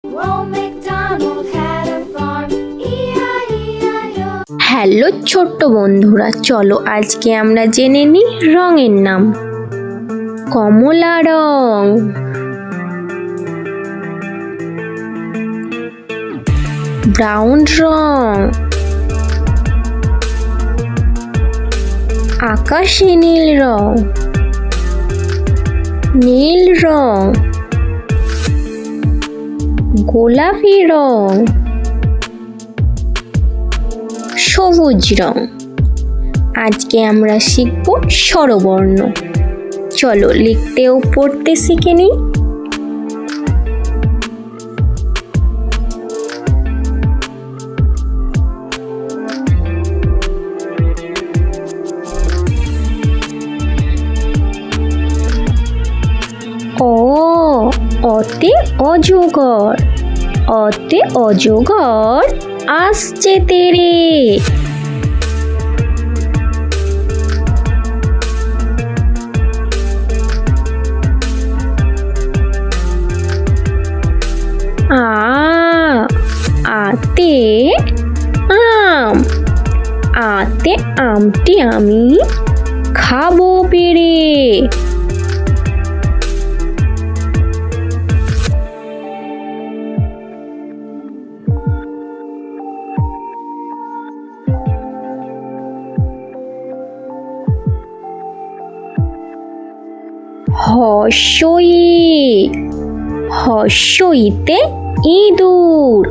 Old MacDonald had a farm, E-I-E-I-O. Hello ছোট্ট বন্ধুরা, চলো আজকে আমরা জেনে নিই রঙের নাম। কমলা রং, ব্রাউন রং, আকাশি নীল রং, নীল রং, গোলাপি রং, সবুজ রং। আজকে আমরা শিখব স্বরবর্ণ। চলো লিখতে ও পড়তে শিখে নিই। অতে অজগর, অতে অজগর আসছে তেরে। আতে আম, আতে আমটি আমি খাবো পেরে। হর্ষই, হর্ষইতে ইঁদুর,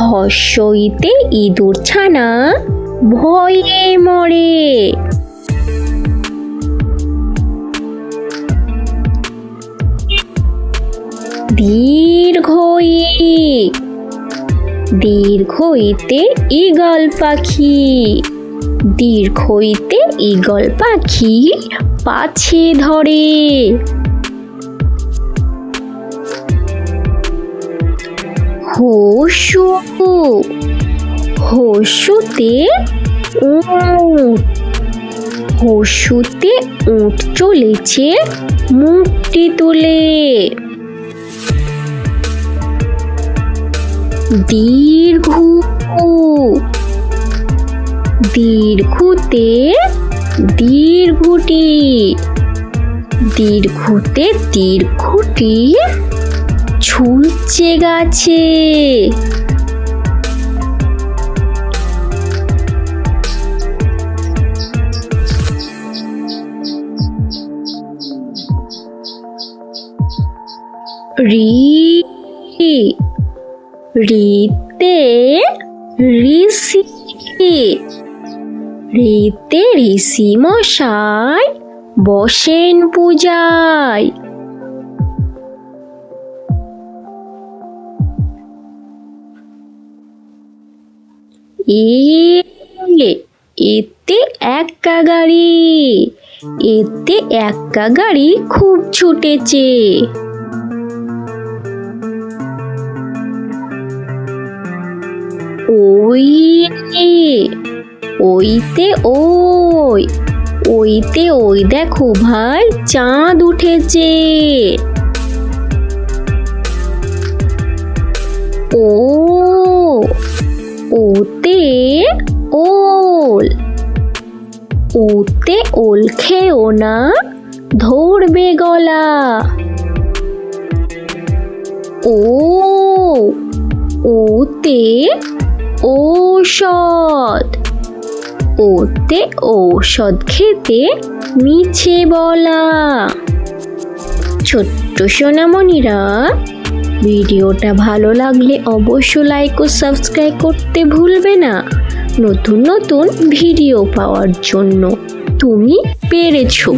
হর্ষইতে ইঁদুর ছানা ভয়ে মরে। দীর্ঘই, দীর্ঘইতে ঈগল পাখি, দীর্ঘইতে ঈগল পাখি পাছে ধরে। হর্ষু, হর্ষুতে উট, হর্ষুতে উট চলেছে মুখটি তুলে। দীর্ঘু, দীর্ঘুতে দীর্ঘুটি, দীর্ঘুতে দীর্ঘুটি ঝুলছে গাছে। ঋতে ঋষি, ঋতে ঋষি মশাই বসেন পূজায়। এতে এক্কা গাড়ি, এতে এক্কা গাড়ি খুব ছুটেছে। ওই, ওইতে ওই, ওইতে ওই দেখো ভাই চাঁদ উঠেছে। ও, ওতে ওল, ওতে ওল খেও না ধরবে গলা। ও, ওতে ঔষধ, ওতে ঔষধ খেতে মিছে বলা। ছোট্ট সোনামণিরা, ভিডিওটা ভালো লাগলে অবশ্যই লাইক ও সাবস্ক্রাইব করতে ভুলবে না নতুন নতুন ভিডিও পাওয়ার জন্য। তুমি পেরেছো।